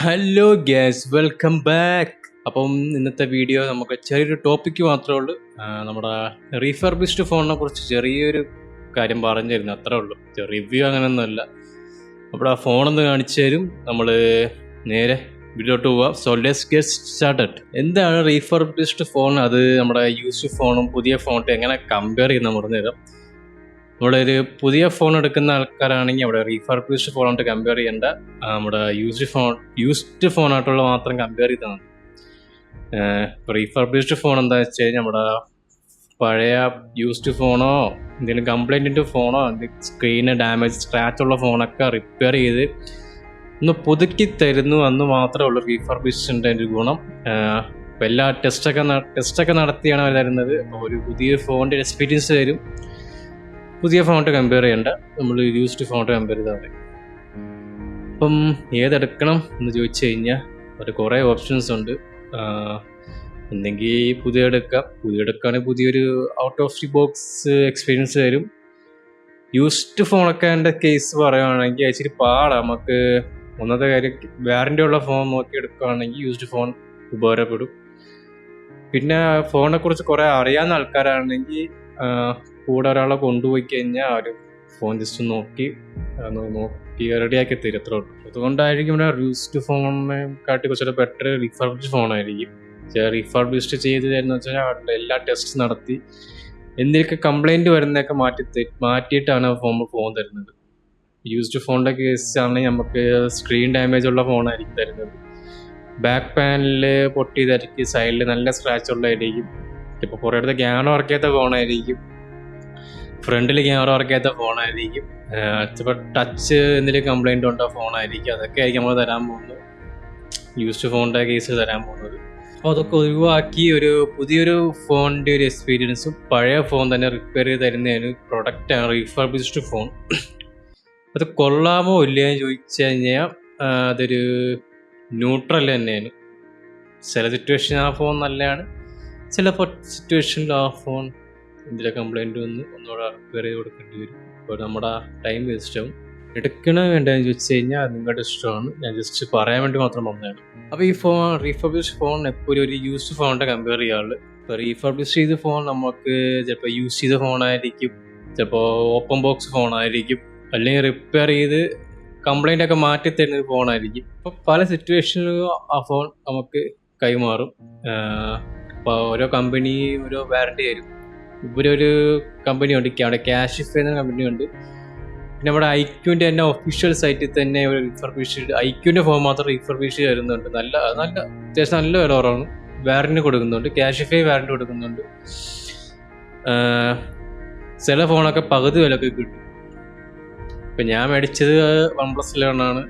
Hello gas, welcome back. അപ്പം ഇന്നത്തെ video നമുക്ക് ചെറിയൊരു ടോപ്പിക്ക് മാത്രമേ ഉള്ളൂ. നമ്മുടെ റീഫർബിഷ്ഡ് ഫോണിനെ കുറിച്ച് ചെറിയൊരു കാര്യം പറഞ്ഞിരുന്നു, അത്രേ ഉള്ളൂ. റിവ്യൂ അങ്ങനെയൊന്നുമല്ല. അപ്പോൾ ആ ഫോണൊന്ന് കാണിച്ചു തരും, നമ്മൾ നേരെ വീഡിയോട്ട് പോവാം. So let's get started. എന്താണ് റീഫർബിഷ്ഡ് ഫോൺ? അത് നമ്മുടെ യൂസ്ഡ് ഫോണും പുതിയ ഫോണും എങ്ങനെ കമ്പയർ ചെയ്യുന്ന പറഞ്ഞു തരാം. നമ്മുടെ ഒരു പുതിയ ഫോൺ എടുക്കുന്ന ആൾക്കാരാണെങ്കിൽ അവിടെ റീഫർബിഷ്ഡ് ഫോണായിട്ട് കമ്പയർ ചെയ്യേണ്ട, നമ്മുടെ യൂസ്ഡ് ഫോണായിട്ടുള്ള മാത്രം കമ്പയർ ചെയ്താൽ മതി. റീഫർബിഷ്ഡ് ഫോൺ എന്താ വെച്ച് കഴിഞ്ഞാൽ നമ്മുടെ പഴയ യൂസ്ഡ് ഫോണോ എന്തെങ്കിലും കംപ്ലൈൻറ്റിൻ്റെ ഫോണോ സ്ക്രീന് ഡാമേജ് സ്ക്രാച്ച് ഉള്ള ഫോണൊക്കെ റിപ്പയർ ചെയ്ത് ഒന്ന് പുതുക്കി തരുന്നു എന്ന് മാത്രമേ ഉള്ളൂ റീഫർബിഷ്ഡിൻ്റെ ഒരു ഗുണം. ഇപ്പോൾ എല്ലാ ടെസ്റ്റൊക്കെ നടത്തിയാണ് അവർ തരുന്നത്. അപ്പോൾ ഒരു പുതിയ ഫോണിൻ്റെ എക്സ്പീരിയൻസ് തരും. പുതിയ ഫോണിട്ട് കമ്പയർ ചെയ്യേണ്ട, നമ്മൾ യൂസ്ഡ് ഫോണിട്ട് കമ്പയർ ചെയ്താൽ മതി. അപ്പം ഏതെടുക്കണം എന്ന് ചോദിച്ചു കഴിഞ്ഞാൽ ഒരു കുറേ ഓപ്ഷൻസ് ഉണ്ട്. എന്തെങ്കിൽ പുതിയ എടുക്കുകയാണെങ്കിൽ പുതിയൊരു out of the box experience തരും. യൂസ്ഡ് ഫോണൊക്കെ എൻ്റെ കേസ് പറയുകയാണെങ്കിൽ ഇച്ചിരി പാടാണ്. നമുക്ക് ഒന്നത്തെ കാര്യം, വാറൻറ്റി ഉള്ള ഫോൺ നോക്കി എടുക്കുകയാണെങ്കിൽ യൂസ്ഡ് ഫോൺ ഉപകാരപ്പെടും. പിന്നെ ഫോണിനെ കുറിച്ച് കുറേ അറിയാവുന്ന ആൾക്കാരാണെങ്കിൽ കൂടെ ഒരാളെ കൊണ്ടുപോയി കഴിഞ്ഞാൽ അവർ ഫോൺ ജസ്റ്റ് നോക്കി റെഡിയാക്കി തരും, അത്രേ ഉള്ളൂ. അതുകൊണ്ടായിരിക്കും ഇവിടെ യൂസ്ഡ് ഫോണിനെ കാട്ടി കുറച്ചുകൂടെ ബെറ്റർ റീഫർബിഷ്ഡ് ഫോണായിരിക്കും. റീഫർബിഷ്ഡ് ചെയ്ത് തരുന്ന വെച്ചാൽ എല്ലാ ടെസ്റ്റ് നടത്തി എന്തെങ്കിലുമൊക്കെ കംപ്ലൈൻറ്റ് വരുന്നതൊക്കെ മാറ്റിയിട്ടാണ് ഫോൺ തരുന്നത്. യൂസ്ഡ് ഫോണിൻ്റെ കേസ് ആണെങ്കിൽ നമുക്ക് സ്ക്രീൻ ഡാമേജ് ഉള്ള ഫോണായിരിക്കും തരുന്നത്. ബാക്ക് പാനലിൽ പൊട്ടിയതായിരിക്കും, സൈഡിൽ നല്ല സ്ക്രാച്ച് ഉള്ളതായിരിക്കും. ഇപ്പോൾ കുറേ അടുത്ത് ക്യാമറ വർക്ക് ചെയ്യാത്ത ഫോണായിരിക്കും, ഫ്രണ്ടിൽ ക്യാമറ വർക്ക് ചെയ്യാത്ത ഫോണായിരിക്കും, ചിലപ്പോൾ ടച്ച് എന്തെങ്കിലും കംപ്ലൈൻറ്റ് ഉണ്ടോ ഫോണായിരിക്കും. അതൊക്കെ ആയിരിക്കും നമ്മൾ തരാൻ പോകുന്നത്, യൂസ്ഡ് ഫോണിൻ്റെ കേസ് തരാൻ പോകുന്നത്. അപ്പോൾ അതൊക്കെ ഒഴിവാക്കി ഒരു പുതിയൊരു ഫോണിൻ്റെ ഒരു എക്സ്പീരിയൻസും പഴയ ഫോൺ തന്നെ റിപ്പയർ ചെയ്ത് തരുന്ന ഒരു പ്രൊഡക്റ്റാണ് റീഫർബിഷ്ഡ് ഫോൺ. അത് കൊള്ളാമോ ഇല്ലയെന്ന് ചോദിച്ചു കഴിഞ്ഞാൽ അതൊരു ന്യൂട്രൽ തന്നെയാണ്. ചില സിറ്റുവേഷൻ ആ ഫോൺ നല്ലതാണ്, ചില സിറ്റുവേഷനിൽ ആ ഫോൺ എന്തെങ്കിലും കംപ്ലൈൻറ്റ് വന്ന് ഒന്നുകൂടെ റിപ്പയർ ചെയ്ത് കൊടുക്കേണ്ടി വരും. അപ്പോൾ നമ്മുടെ ടൈം വേസ്റ്റ് ആവും. എടുക്കണോ വേണ്ടതെന്ന് ചോദിച്ചു കഴിഞ്ഞാൽ അത് നിങ്ങളുടെ ഇഷ്ടമാണ്. ഞാൻ ജസ്റ്റ് പറയാൻ വേണ്ടി മാത്രം വന്നതാണ്. അപ്പോൾ ഈ ഫോൺ റീഫർബിഷ്ഡ് ഫോൺ എപ്പോഴും ഒരു യൂസ്ഡ് ഫോണിൻ്റെ കമ്പയർ ചെയ്യാറുള്ളത്. ഇപ്പോൾ റീഫർബിഷ് ചെയ്ത ഫോൺ നമുക്ക് ചിലപ്പോൾ യൂസ് ചെയ്ത ഫോണായിരിക്കും, ചിലപ്പോൾ ഓപ്പൺ ബോക്സ് ഫോണായിരിക്കും, അല്ലെങ്കിൽ റിപ്പയർ ചെയ്ത് കംപ്ലൈൻ്റ് ഒക്കെ മാറ്റി തരുന്ന ഒരു ഫോണായിരിക്കും. അപ്പോൾ പല സിറ്റുവേഷനിലും ആ ഫോൺ നമുക്ക് കൈമാറും. അപ്പോൾ ഓരോ കമ്പനി ഓരോ വാറണ്ടി തരും. ഇവിടെ ഒരു കമ്പനി ഉണ്ട്, അവിടെ കാഷിഫൈ എന്ന കമ്പനി ഉണ്ട്. പിന്നെ നമ്മുടെ ഐക്യൂൻ്റെ തന്നെ ഒഫീഷ്യൽ സൈറ്റിൽ തന്നെ ഐക്യൂൻ്റെ ഫോൺ മാത്രം റീഫർബിഷ് തരുന്നുണ്ട്. അത്യാവശ്യം നല്ല വില കുറവാണ്. വാറണ്ടി കൊടുക്കുന്നുണ്ട്, കാഷിഫൈ വാറണ്ടി കൊടുക്കുന്നുണ്ട്. ചില ഫോണൊക്കെ പകുതി വിലക്ക് കിട്ടും. ഇപ്പം ഞാൻ മേടിച്ചത് OnePlus 11 ആണ്.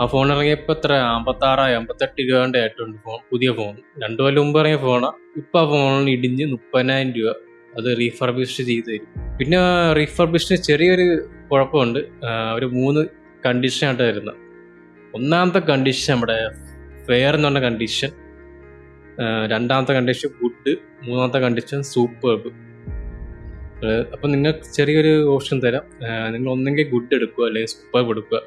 ആ ഫോൺ ഇറങ്ങിയപ്പോൾ എത്ര 56-58 രൂപയുടെ ആയിട്ടുണ്ട് ഫോൺ, പുതിയ ഫോൺ. 2 കൊല്ലം മുമ്പ് ഇറങ്ങിയ ഫോണാണ്. ഇപ്പോൾ ആ ഫോണിന് ഇടിഞ്ഞ് 30,000 രൂപ. അത് റീഫർബിഷ് ചെയ്ത് തരും. പിന്നെ റീഫർബിഷിന് ചെറിയൊരു കുഴപ്പമുണ്ട്. ഒരു 3 കണ്ടീഷനായിട്ട് വരുന്നത്. ഒന്നാമത്തെ കണ്ടീഷൻ നമ്മുടെ ഫെയർ എന്നുള്ള കണ്ടീഷൻ, രണ്ടാമത്തെ കണ്ടീഷൻ ഗുഡ്, മൂന്നാമത്തെ കണ്ടീഷൻ സൂപ്പർബ്. അപ്പം നിങ്ങൾക്ക് ചെറിയൊരു ഓപ്ഷൻ തരാം. നിങ്ങൾ ഒന്നെങ്കിൽ ഗുഡ് എടുക്കുക അല്ലെങ്കിൽ സൂപ്പർബ് എടുക്കുക.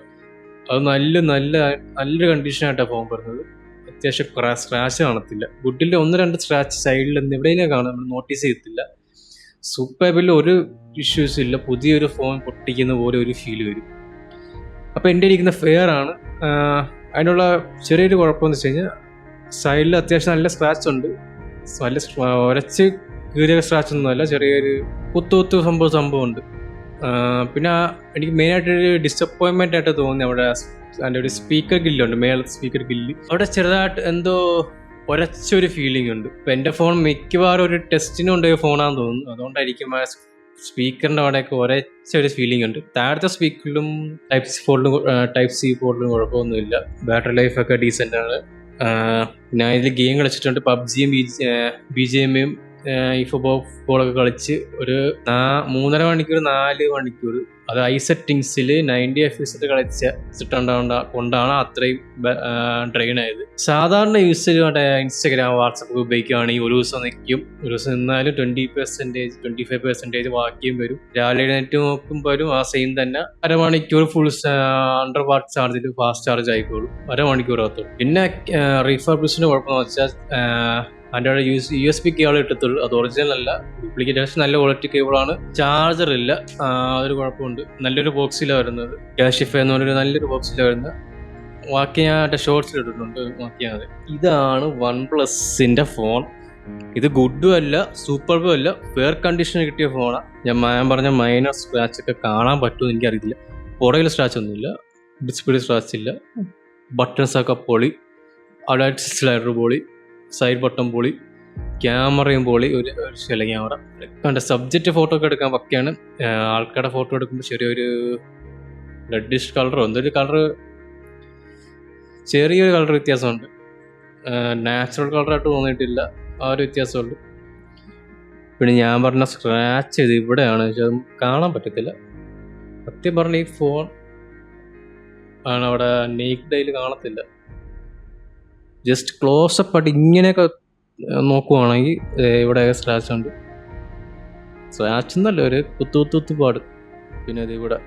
അത് നല്ലൊരു കണ്ടീഷനായിട്ടാണ് ഫോൺ വരുന്നത്. അത്യാവശ്യം സ്ക്രാച്ച് കാണത്തില്ല. ഗുഡിൽ 1-2 സ്ക്രാച്ച് സൈഡിൽ എവിടെയും കാണാം, നമ്മൾ നോട്ടീസ് ചെയ്യത്തില്ല. സൂപ്പർബിൽ ഒരു ഇഷ്യൂസ് ഇല്ല, പുതിയൊരു ഫോൺ പൊട്ടിക്കുന്ന പോലെ ഒരു ഫീൽ വരും. അപ്പോൾ എൻ്റെ ഇരിക്കുന്ന ഫെയർ ആണ്. അതിനുള്ള ചെറിയൊരു കുഴപ്പമെന്ന് വെച്ച് കഴിഞ്ഞാൽ സൈഡിൽ അത്യാവശ്യം നല്ല സ്ക്രാച്ച് ഉണ്ട്. നല്ല ഉരച്ച് കീറിയ സ്ക്രാച്ച് ഒന്നുമല്ല, ചെറിയൊരു കുത്തു സംഭവമുണ്ട്. പിന്നെ എനിക്ക് മെയിനായിട്ടൊരു ഡിസപ്പോയിൻമെൻ്റ് ആയിട്ട് തോന്നി അവിടെ അതിൻ്റെ ഒരു സ്പീക്കർ ഗില്ലുണ്ട്, മേളത്തെ സ്പീക്കർ ഗില്ല്. അവിടെ ചെറുതായിട്ട് എന്തോ ഉരച്ചൊരു ഫീലിംഗ് ഉണ്ട്. ഇപ്പം എൻ്റെ ഫോൺ മിക്കവാറും ഒരു ടെസ്റ്റിന് കൊണ്ടുപോയ ഫോണാണെന്ന് തോന്നുന്നു. അതുകൊണ്ടായിരിക്കും ആ സ്പീക്കറിൻ്റെ അവിടെയൊക്കെ ഉരച്ചൊരു ഫീലിംഗ് ഉണ്ട്. താഴത്തെ സ്പീക്കറിലും ടൈപ്പ് സി പോർട്ടിലും കുഴപ്പമൊന്നുമില്ല. ബാറ്ററി ലൈഫൊക്കെ ഡീസൻ്റ് ആണ്. ഞാൻ ഇതിൽ ഗെയിം കളിച്ചിട്ടുണ്ട്, പബ്ജിയും BGMയും ഈ ഫുട്ബോളൊക്കെ കളിച്ച് ഒരു 3.5 മണിക്കൂർ 4 മണിക്കൂർ അത് ഐ സെറ്റിങ്സിൽ 90 FPS കളിച്ചിട്ടുണ്ടാ കൊണ്ടാണ് അത്രയും ഡ്രെയിൻ ആയത്. സാധാരണ യൂസ് മറ്റേ ഇൻസ്റ്റാഗ്രാം വാട്സപ്പ് ഉപയോഗിക്കുകയാണെങ്കിൽ ഒരു ദിവസം നിൽക്കും, ഒരു ദിവസം നിന്നാലും 20% 25% ബാക്കിയും വരും. രാവിലെ എഴുന്നേറ്റ് നോക്കുമ്പോൾ വരും ആ സെയിം തന്നെ. അരമണിക്കൂർ ഫുൾ 100 വാട്ട് ചാർജിൽ ഫാസ്റ്റ് ചാർജ് ആയിക്കോളും, അരമണിക്കൂറകത്തുള്ളൂ. പിന്നെ റീഫർബിഷിന്റെ കുഴപ്പമെന്ന് വെച്ചാൽ അതിൻ്റെ USB കേബിൾ ഇട്ടത്തുള്ളൂ, അത് ഒറിജിനൽ അല്ല, ഡ്യൂപ്ലിക്കേറ്റ്. പക്ഷേ നല്ല ക്വാളിറ്റി കേബിളാണ്. ചാർജർ ഇല്ല, അതൊരു കുഴപ്പമുണ്ട്. നല്ലൊരു ബോക്സിലാണ് വരുന്നത്, കാഷിഫ എന്ന് പറഞ്ഞൊരു നല്ലൊരു ബോക്സിലാണ് വരുന്നത്. ബാക്കി ഞാൻ ഷോർട്സിൽ ഇട്ടിട്ടുണ്ട്, നോക്കിയാൽ മതി. ഇതാണ് OnePlusന്റെ ഫോൺ. ഇത് ഗുഡും അല്ല സൂപ്പർബും അല്ല, ഫെയർ കണ്ടീഷന് കിട്ടിയ ഫോണാണ്. ഞാൻ പറഞ്ഞ മൈനർ സ്ക്രാച്ച് ഒക്കെ കാണാൻ പറ്റുമെന്ന് എനിക്കറിയില്ല. പുറകിൽ സ്ക്രാച്ച് ഒന്നുമില്ല, ഡിസ്പ്ലേ സ്ക്രാച്ച് ഇല്ല, ബട്ടൺസ് ഒക്കെ പൊളി, അവിടെ സ്ലൈഡർ പൊളി, സൈഡ് ബട്ടൺ പൊളി, ക്യാമറയും പൊളി, ഒരു ശല ക്യാമറ കണ്ട. സബ്ജക്റ്റ് ഫോട്ടോ ഒക്കെ എടുക്കാൻ പക്കയാണ്. ആൾക്കാരുടെ ഫോട്ടോ എടുക്കുമ്പോൾ ചെറിയൊരു റെഡിഷ് കളറോ എന്തൊരു കളർ, ചെറിയൊരു കളർ വ്യത്യാസമുണ്ട്. നാച്ചുറൽ കളറായിട്ട് തോന്നിയിട്ടില്ല, ആ ഒരു വ്യത്യാസമുള്ളൂ. പിന്നെ ഞാൻ പറഞ്ഞ സ്ക്രാച്ച് ചെയ്ത് ഇവിടെയാണ്, പക്ഷെ അത് കാണാൻ പറ്റത്തില്ല. സത്യം പറഞ്ഞ ഈ ഫോൺ ആണ് അവിടെ നേക്ഡയിൽ കാണത്തില്ല. ജസ്റ്റ് ക്ലോസപ്പ് ആയിട്ട് ഇങ്ങനെയൊക്കെ നോക്കുവാണെങ്കിൽ ഇവിടെ സ്ക്രാച്ച് ഉണ്ട്. സ്ക്രാച്ച് എന്നല്ല, ഒരു കുത്തു പാട്. പിന്നെ അത് ഇവിടെ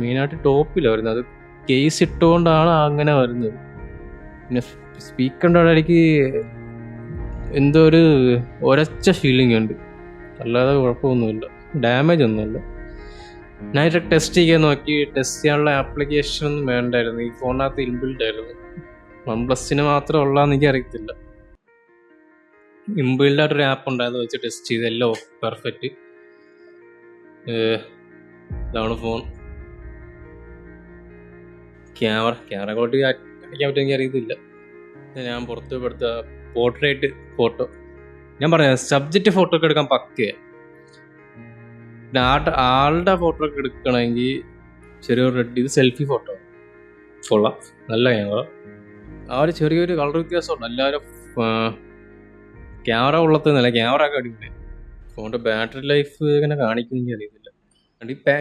മെയിനായിട്ട് ടോപ്പിലാണ് വരുന്നത്, അത് കേസ് ഇട്ടുകൊണ്ടാണ് അങ്ങനെ വരുന്നത്. പിന്നെ സ്പീക്കറിൻ്റെ അവിടെ എനിക്ക് എന്തോ ഒരു ഒരച്ച ഫീലിംഗ് ഉണ്ട്, അല്ലാതെ കുഴപ്പമൊന്നുമില്ല, ഡാമേജ് ഒന്നുമില്ല. ഞാൻ ടെസ്റ്റ് ചെയ്യാൻ നോക്കി, ടെസ്റ്റ് ചെയ്യാനുള്ള ആപ്ലിക്കേഷൻ ഒന്നും വേണ്ടായിരുന്നു, ഈ ഫോണിനകത്ത് ഇൻബിൽഡ് ആയിരുന്നു. OnePlusന് മാത്രം ഉള്ളതെന്ന് എനിക്ക് അറിയത്തില്ല. ഇൻബിൽഡ് ആയിട്ടൊരു ആപ്പ് ഉണ്ടായത് വെച്ച് ടെസ്റ്റ് ചെയ്ത് എല്ലാം പെർഫെക്റ്റ്. ഇതാണ് ഫോൺ. ക്യാമറ ക്വാളിറ്റി കാണിക്കാൻ പറ്റും എനിക്ക് അറിയത്തില്ല. ഞാൻ പുറത്ത് എടുത്ത പോർട്രേറ്റ് ഫോട്ടോ, ഞാൻ പറയാം സബ്ജക്റ്റ് ഫോട്ടോ ഒക്കെ എടുക്കാൻ പക്കയാണ്. പിന്നെ ആളുടെ ഫോട്ടോ ഒക്കെ എടുക്കണമെങ്കിൽ ചെറിയൊരു റെഡ്, ഇത് സെൽഫി ഫോട്ടോ കൊള്ളാം, നല്ല ക്യാമറ. ആ ഒരു ചെറിയൊരു കളർ വ്യത്യാസമുണ്ട്. എല്ലാവരും ക്യാമറ ഉള്ളതെന്നല്ല, ക്യാമറ ഒക്കെ അടിപൊളി. ഫോണിൻ്റെ ബാറ്ററി ലൈഫ് ഇങ്ങനെ കാണിക്കുന്നെങ്കിൽ അറിയത്തില്ല.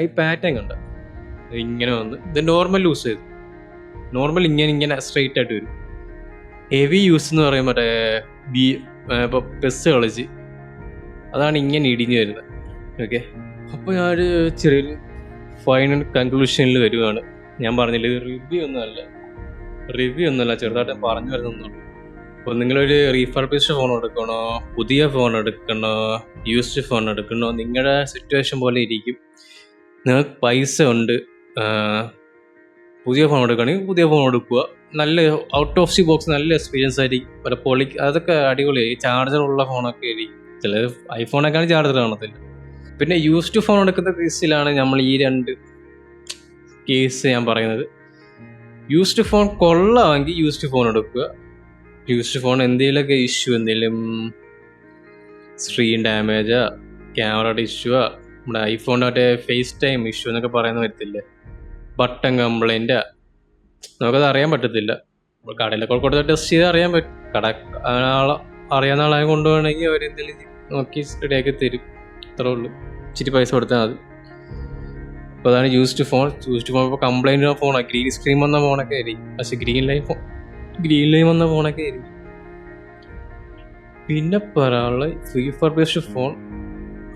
ഈ പാറ്റേൺ കണ്ട ഇങ്ങനെ വന്ന് ഇത് നോർമൽ യൂസ് ചെയ്തു, നോർമൽ ഇങ്ങനെ സ്ട്രെയിറ്റ് ആയിട്ട് വരും. ഹെവി യൂസ് എന്ന് പറയുമ്പോൾ മറ്റേ ഇപ്പോൾ പെസ് കളിച്ച് അതാണ് ഇങ്ങനെ ഇടിഞ്ഞു വരുന്നത്. ഓക്കെ, അപ്പോൾ ഞാനൊരു ചെറിയൊരു ഫൈനൽ കൺക്ലൂഷനിൽ വരുവാണ്. ഞാൻ പറഞ്ഞില്ല ഇത് റിവ്യൂ ഒന്നുമല്ല, ചെറുതായിട്ട് പറഞ്ഞു വരുന്നുള്ളൂ. അപ്പോൾ നിങ്ങളൊരു റീഫർബിഷ്ഡ് ഫോൺ എടുക്കണോ, പുതിയ ഫോൺ എടുക്കണോ, യൂസ്ഡ് ഫോൺ എടുക്കണോ, നിങ്ങളുടെ സിറ്റുവേഷൻ പോലെ ഇരിക്കും. നിങ്ങൾക്ക് പൈസ ഉണ്ട്, പുതിയ ഫോൺ എടുക്കുകയാണെങ്കിൽ പുതിയ ഫോൺ എടുക്കുക. നല്ല ഔട്ട് ഓഫ് ദി ബോക്സ് നല്ല എക്സ്പീരിയൻസ് ആയിരിക്കും. പല അതൊക്കെ അടിപൊളിയായി. ചാർജർ ഉള്ള ഫോണൊക്കെ ആയിരിക്കും. ചില ഐഫോണൊക്കെയാണ് ചാർജർ കാണത്തില്ല. പിന്നെ യൂസ്ഡ് ഫോൺ എടുക്കുന്ന കേസിലാണ് നമ്മൾ ഈ രണ്ട് കേസ് ഞാൻ പറയുന്നത്. യൂസ്ഡ് ഫോൺ കൊള്ളാമെങ്കിൽ യൂസ്ഡ് ഫോൺ എടുക്കുക. യൂസ്ഡ് ഫോൺ എന്തെങ്കിലുമൊക്കെ ഇഷ്യൂ, എന്തെങ്കിലും സ്ക്രീൻ ഡാമേജാ, ക്യാമറയുടെ ഇഷ്യൂവാ, നമ്മുടെ ഐഫോണിൻ്റെ ഫേസ് ടൈം ഇഷ്യൂ എന്നൊക്കെ പറയുന്ന വരത്തില്ലേ, ബട്ടൺ കംപ്ലൈൻറ്റാ, നമുക്കത് അറിയാൻ പറ്റത്തില്ല. കടയിലൊക്കെ കൊടുത്ത് ടെസ്റ്റ് ചെയ്ത് അറിയാൻ പറ്റും. അറിയാവുന്ന ആളെ കൊണ്ടുപോകണമെങ്കിൽ അവരെന്തെങ്കിലും നോക്കി റെഡിയാക്കി തരും, അത്രേ ഉള്ളൂ. ഇച്ചിരി പൈസ കൊടുത്താൽ മതി. അപ്പോൾ അതാണ് യൂസ്ഡ് ഫോൺ. ഇപ്പോൾ കംപ്ലൈൻറ്റ് ഫോണാണ്, ഗ്രീൻ സ്ക്രീൻ വന്ന ഫോണൊക്കെ ആയിരിക്കും, പക്ഷെ ഗ്രീൻ ലൈൻ വന്ന ഫോണൊക്കെ ആയിരിക്കും. പിന്നെ പറയാനുള്ള റീഫർബിഷ്ഡ് ഫോൺ,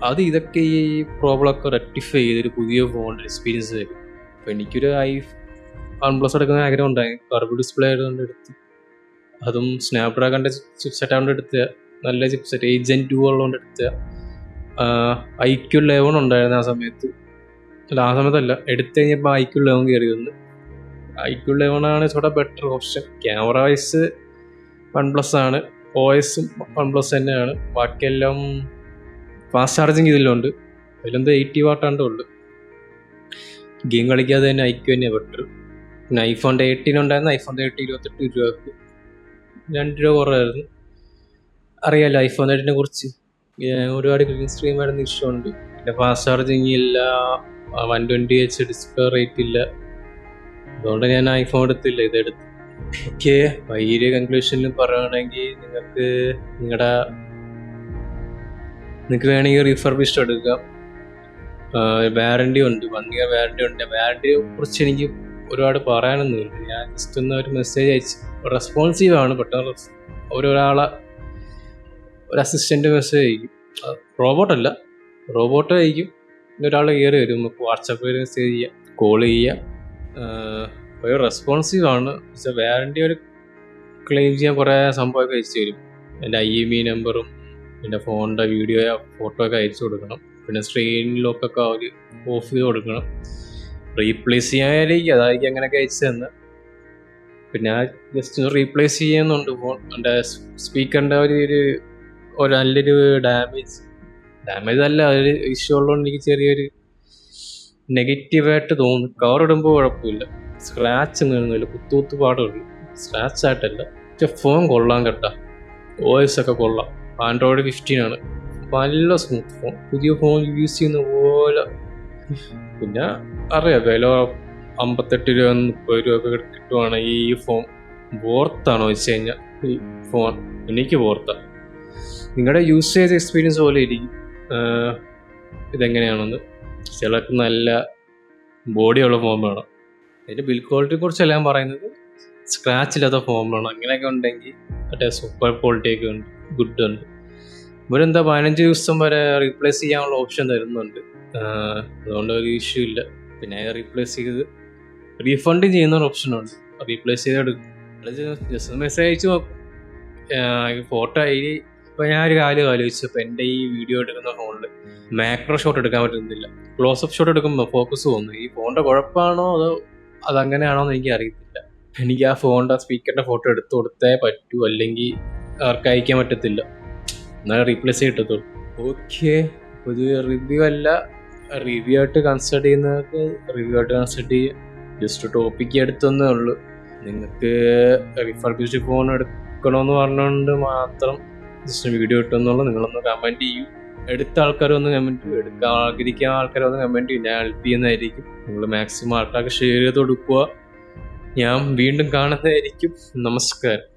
അത് ഇതൊക്കെ ഈ പ്രോബ്ലമൊക്കെ റെക്ടിഫൈ ചെയ്തൊരു പുതിയ ഫോണിൻ്റെ എക്സ്പീരിയൻസ് തരും. അപ്പോൾ എനിക്കൊരു OnePlus എടുക്കുന്ന ആഗ്രഹം ഉണ്ടായി, കർവ് ഡിസ്പ്ലേ ആയതുകൊണ്ട് എടുത്ത്, അതും സ്നാപ്ഡ്രാഗണിൻ്റെ ചിപ്സെറ്റ് ആയതുകൊണ്ട് എടുത്ത, നല്ല ചിപ്സെറ്റ് 8 Gen 2 ഉള്ളതുകൊണ്ട് എടുത്ത. iQ11 ഉണ്ടായിരുന്നു ആ സമയത്ത്, എടുത്തു കഴിഞ്ഞപ്പോൾ iQ11 കയറി വന്ന്. iQ11 ആണ് ഇച്ചിരി better option. Camera vice OnePlus ആണ്, OS-ഉം OnePlus തന്നെയാണ്. ബാക്കിയെല്ലാം ഫാസ്റ്റ് ചാർജിങ് ഇതിലുണ്ട്, അതിലെന്താ 80 വാട്ടാണ്ട് ഉണ്ട്. ഗെയിം കളിക്കാതെ തന്നെ iQ തന്നെയാണ് ബെറ്റർ. പിന്നെ iPhone 18 ഉണ്ടായിരുന്നു, iPhone 18 28 രൂപക്ക്, 2 രൂപ കുറവായിരുന്നു. അറിയാമല്ലോ iPhone 18 കുറിച്ച്, ഒരുപാട് ഗ്രീൻ സ്ക്രീൻ വരുന്ന ഇഷ്ടമുണ്ട്. പിന്നെ ഫാസ്റ്റ് ചാർജിങ് ഇല്ല, 120Hz ഡിസ്പ്ലേ റേറ്റ് ഇല്ല, അതുകൊണ്ട് ഞാൻ iPhone എടുത്തില്ല, ഇതെടുത്തു. ഓക്കെ, വലിയ കൺക്ലൂഷനിൽ പറയുകയാണെങ്കിൽ നിങ്ങൾക്ക് വേണമെങ്കിൽ റീഫർബിഷ്ഡ് എടുക്കാം. വാറണ്ടി ഉണ്ട്, 1 year വാറണ്ടി ഉണ്ട്. വാറണ്ടിയെ കുറിച്ച് എനിക്ക് ഒരുപാട് പറയാനൊന്നുമില്ല. ഞാൻ ജസ്റ്റ് ഒന്ന് ഒരു മെസ്സേജ് അയച്ച്, റെസ്പോൺസീവ് ആണ്, പെട്ടെന്ന് ഒരാളെ ഒരു അസിസ്റ്റൻ്റ് മെസ്സേജ് അയക്കും. റോബോട്ടല്ല, റോബോട്ട് അയക്കും. പിന്നെ ഒരാൾ കയറി വരും, നമുക്ക് വാട്സാപ്പിൽ മെസ്സേജ് ചെയ്യാം, കോൾ ചെയ്യാം. ഒരു റെസ്പോൺസീവ് ആണ്. പക്ഷേ വാറണ്ടി ഒരു ക്ലെയിം ചെയ്യാൻ കുറേ സംഭവമൊക്കെ അയച്ചു തരും. എൻ്റെ IMEI നമ്പറും പിന്നെ ഫോണിൻ്റെ വീഡിയോയോ ഫോട്ടോ ഒക്കെ അയച്ചു കൊടുക്കണം. പിന്നെ സ്ക്രീൻ ലോക്കൊക്കെ അവർ ഓഫ് ചെയ്ത് കൊടുക്കണം. റീപ്ലേസ് ചെയ്യാനായിരിക്കും, അതായിരിക്കും അങ്ങനെയൊക്കെ അയച്ചു തന്നെ. പിന്നെ ജസ്റ്റ് റീപ്ലേസ് ചെയ്യുന്നുണ്ട് ഫോൺ. എൻ്റെ സ്പീക്കറിൻ്റെ ഒരു നല്ലൊരു ഡാമേജ് അല്ല, ഒരു ഇഷ്യൂ ഉള്ളതുകൊണ്ട് എനിക്ക് ചെറിയൊരു നെഗറ്റീവായിട്ട് തോന്നുന്നു. കവർ ഇടുമ്പോൾ കുഴപ്പമില്ല, സ്ക്രാച്ച് ഒന്നും കുത്തുകുത്ത് പാടുള്ളൂ, സ്ക്രാച്ച് ആയിട്ടല്ല. പക്ഷെ ഫോൺ കൊള്ളാൻ കേട്ടാ, OS ഒക്കെ കൊള്ളാം. Android 15 ആണ്, നല്ല സ്മൂത്ത് ഫോൺ, പുതിയ ഫോൺ യൂസ് ചെയ്യുന്ന പോലെ. പിന്നെ അറിയാം, വില 58 രൂപ 30 രൂപ ഒക്കെ കിട്ടുവാണെങ്കിൽ ഈ ഫോൺ വോർത്താണോ വെച്ച് കഴിഞ്ഞാൽ ഈ ഫോൺ എനിക്ക് വോർത്താ. നിങ്ങളുടെ യൂസേജ് എക്സ്പീരിയൻസ് പോലെ ഇരിക്കും ഇതെങ്ങനെയാണെന്ന്. ചിലർക്ക് നല്ല ബോഡിയുള്ള ഫോൺ വേണം. അതിൻ്റെ ബിൽ ക്വാളിറ്റിയെ കുറിച്ചല്ല ഞാൻ പറയുന്നത്, സ്ക്രാച്ച് ഇല്ലാത്ത ഫോൺ വേണം. അങ്ങനെയൊക്കെ ഉണ്ടെങ്കിൽ മറ്റേ സൂപ്പർ ക്വാളിറ്റിയൊക്കെ ഉണ്ട്, ഗുഡ് ഉണ്ട്. ഇവരെന്താ 15 ദിവസം വരെ റീപ്ലേസ് ചെയ്യാനുള്ള ഓപ്ഷൻ തരുന്നുണ്ട്, അതുകൊണ്ട് ഒരു ഇഷ്യൂ ഇല്ല. പിന്നെ റീപ്ലേസ് ചെയ്ത് റീഫണ്ട് ചെയ്യുന്ന ഒരു ഓപ്ഷനുണ്ട്, റീപ്ലേസ് ചെയ്തെടുക്കും. ജസ്റ്റ് മെസ്സേജ് അയച്ച് നോക്കും. ഫോട്ടോ ഇപ്പോൾ ഞാനൊരു കാര്യം ആലോചിച്ചപ്പോൾ എൻ്റെ ഈ വീഡിയോ എടുക്കുന്ന ഫോണിൽ മാക്രോ ഷോട്ട് എടുക്കാൻ പറ്റുന്നില്ല. ക്ലോസപ്പ് ഷോട്ട് എടുക്കുമ്പോൾ ഫോക്കസ് പോകുന്നു. ഈ ഫോണിൻ്റെ കുഴപ്പമാണോ അതോ അതങ്ങനെയാണോ എന്ന് എനിക്ക് അറിയത്തില്ല. എനിക്ക് ആ ഫോണിൻ്റെ സ്പീക്കറിൻ്റെ ഫോട്ടോ എടുത്ത് കൊടുത്തേ പറ്റൂ, അല്ലെങ്കിൽ അവർക്ക് അയക്കാൻ പറ്റത്തില്ല, എന്നാലും റീപ്ലേസ് കിട്ടത്തുള്ളൂ. ഓക്കെ, ഒരു റിവ്യൂ അല്ല, റിവ്യൂ ആയിട്ട് കൺസിഡർ ചെയ്യുന്നവർക്ക് റിവ്യൂ ആയിട്ട് കൺസിഡർ ചെയ്യുക. ജസ്റ്റ് ടോപ്പിക്ക് എടുത്തതന്നേ ഉള്ളൂ. നിങ്ങൾക്ക് റിഫർബിഷ്ഡ് ഫോൺ എടുക്കണമെന്ന് പറഞ്ഞുകൊണ്ട് മാത്രം ജസ്റ്റ് വീഡിയോ ഇട്ടെന്നുള്ളൂ. നിങ്ങളൊന്ന് കമൻറ്റ് ചെയ്യും, എടുത്ത ആൾക്കാരൊന്ന് കമൻറ്റ് ചെയ്യും, എടുക്കാൻ ആഗ്രഹിക്കുന്ന ആൾക്കാരൊന്ന് കമൻറ്റ് ചെയ്യും, ഞാൻ ഹെൽപ്പ് ചെയ്യുന്നതായിരിക്കും. നിങ്ങൾ മാക്സിമം ആൾക്കാർക്ക് ഷെയർ ചെയ്ത് കൊടുക്കുക. ഞാൻ വീണ്ടും കാണുന്നതായിരിക്കും. നമസ്കാരം.